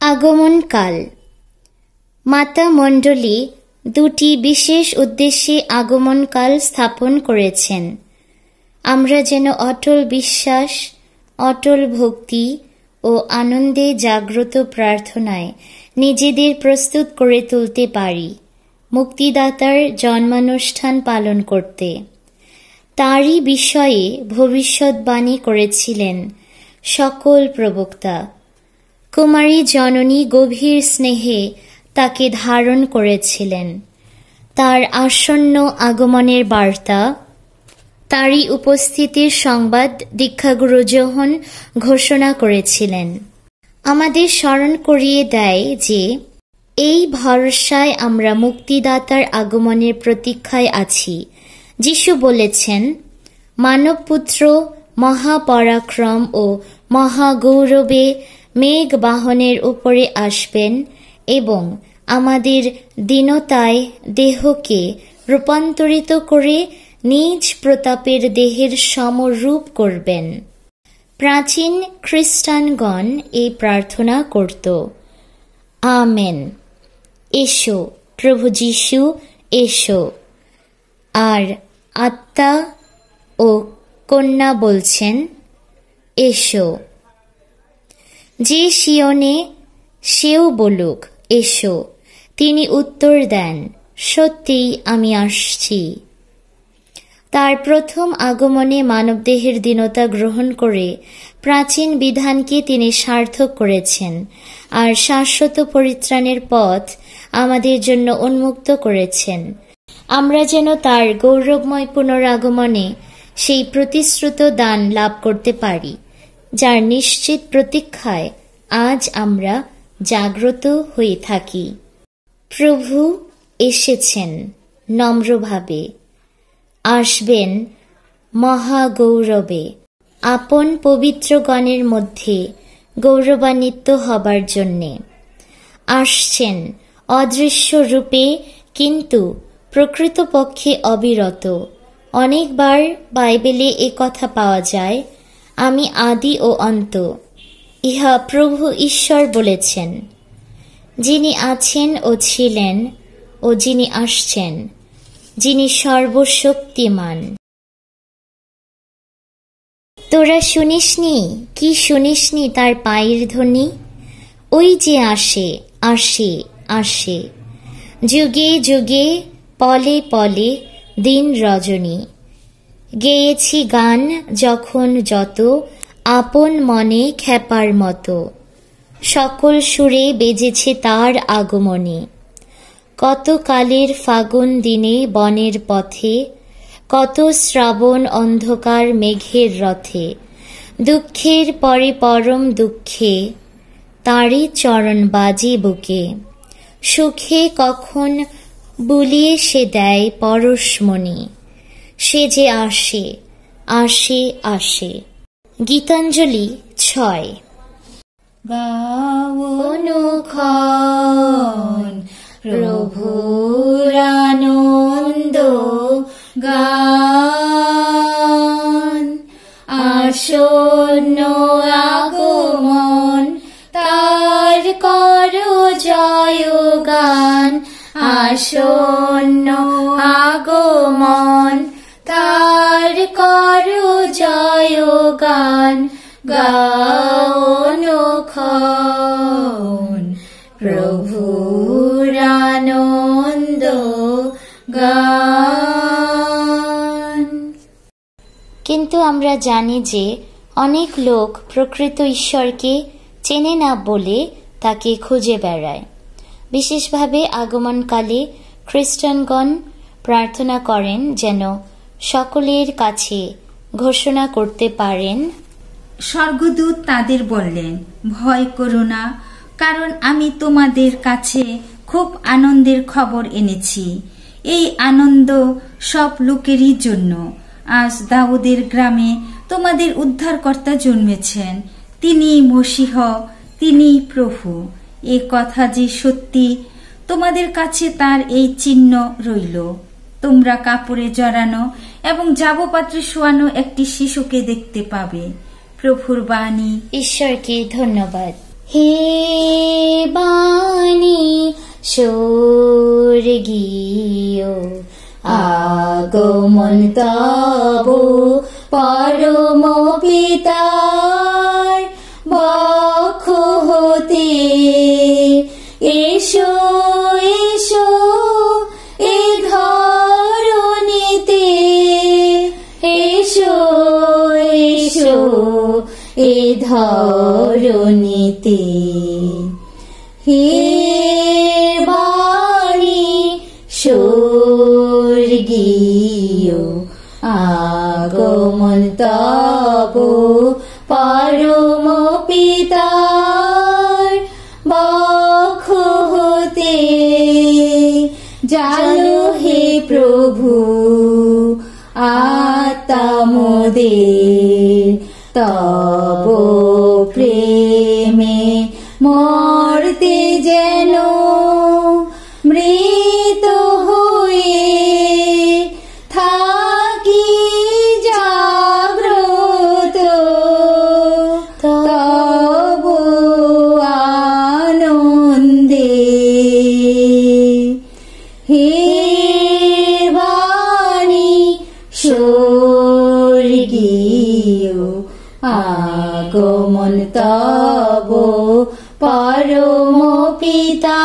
আগমনকাল। মাতা মণ্ডলী দুটি বিশেষ উদ্দেশ্যে আগমনকাল স্থাপন করেছেন। আমরা যেন অটল বিশ্বাস, অটল ভক্তি ও আনন্দে জাগ্রত প্রার্থনায় নিজেদের প্রস্তুত করে তুলতে পারি মুক্তিদাতার জন্মানুষ্ঠান পালন করতে। তারই বিষয়ে ভবিষ্যৎবাণী করেছিলেন সকল প্রবক্তা। কুমারী জননী গভীর স্নেহে তাকে ধারণ করেছিলেন। তার আসন্ন আগমনের বার্তা, তারই উপস্থিতির সংবাদ দীক্ষাগুরু যোহন ঘোষণা করেছিলেন। আমাদের স্মরণ করিয়ে দেয় যে এই ভরসায় আমরা মুক্তিদাতার আগমনের প্রতীক্ষায় আছি। যিশু বলেছেন, মানবপুত্র মহাপরাক্রম ও মহাগৌরবে মেঘ বাহনের উপরে আসবেন এবং আমাদের দীনতায় দেহকে রূপান্তরিত করে নিজ প্রতাপের দেহের সমরূপ করবেন। প্রাচীন খ্রিস্টানগণ এই প্রার্থনা করত, আমেন। এসো প্রভু যিশু, এসো। আর আত্মা ও কন্যা বলছেন, এসো। যে সিয়নে সেও বলুক, এসো। তিনি উত্তর দেন, সত্যিই আমি আসছি। তার প্রথম আগমনে মানবদেহের দীনতা গ্রহণ করে প্রাচীন বিধানকে তিনি সার্থক করেছেন আর শাশ্বত পরিত্রাণের পথ আমাদের জন্য উন্মুক্ত করেছেন। আমরা যেন তার গৌরবময় পুনরাগমনে সেই প্রতিশ্রুত দান লাভ করতে পারি, যার নিশ্চিত প্রতীক্ষায় আজ আমরা জাগ্রত হয়ে থাকি। প্রভু এসেছেন নম্রভাবে, আসবেন মহাগৌরবে, আপন পবিত্রগণের মধ্যে গৌরবান্বিত হবার জন্যে। আসছেন অদৃশ্য রূপে, কিন্তু প্রকৃতপক্ষে অবিরত। অনেকবার বাইবেলে এ কথা পাওয়া যায়, আমি আদি ও অন্ত। ইহা প্রভু ঈশ্বর বলেছেন, যিনি আছেন ও ছিলেন ও যিনি আসছেন, যিনি সর্বশক্তিমান। তোরা শুনিসনি, কি শুনিসনি তার পায়ের ধ্বনি? ওই যে আসে, আসে, আসে, যুগে যুগে, পলে পলে, দিন রজনী। গেয়েছি গান যখন যত, আপন মনে খ্যাপার মতো, সকল সুরে বেজেছে তার আগমনে। কত কালের ফাগুন দিনে বনের পথে, কত শ্রাবণ অন্ধকার মেঘের রথে, দুঃখের পরে পরম দুঃখে তারই চরণ বাজে বুকে। সুখে কখন বুলিয়ে সে দেয় পরশমণি, সে যে আসে, আসে, আসে। গীতাঞ্জলি 6। গাও অনুক্ষণ প্রভুর আনন্দ গান, আসন্ন আগমন তার করো জয়গান, আসন্ন আগমন তার করো জয়গান। গাও অনুক্ষণ প্রভুর আনন্দ গান। কিন্তু আমরা জানি যে অনেক লোক প্রকৃত ঈশ্বরকে চেনে না বলে তাকে খুঁজে বেড়ায়। বিশেষভাবে আগমনকালে খ্রিস্টানগণ প্রার্থনা করেন যেন সকলের কাছে ঘোষণা করতে পারেন, স্বর্গদূত তাদের বললেন, ভয় করো না, কারণ আমি তোমাদের কাছে খুব আনন্দের খবর এনেছি। এই আনন্দ সব লোকেরই জন্য। আজ দাউদের গ্রামে তোমাদের উদ্ধারকর্তা জন্মেছেন। তিনি মসীহ, তিনি প্রভু। এ কথা যে সত্যি, তোমাদের কাছে তার এই চিহ্ন রইল। তোমরা কাপড়ে জড়ানো এবং জাবপাত্রে শোয়ানো একটি শিশুকে দেখতে পাবে। প্রভুর বাণী। ঈশ্বরকে ধন্যবাদ। হে স্বর্গীয় আগমন তব পরম পিতার বক্ষ হতে। এসো এসো এ ধরণীতে, এসো এসো এ ধরণীতে। হে বাণী স্বর্গীয় আগমন তব পরম পিতার বক্ষ হতে। জানো হে প্রভু আত্মা মোদের তব প্রেমে মরতে যেন মৃত হয়ে থাকি জাগ্রত তব আনন্দে। হে বাণী স্বর্গীয় আগমন তব পরম পিতা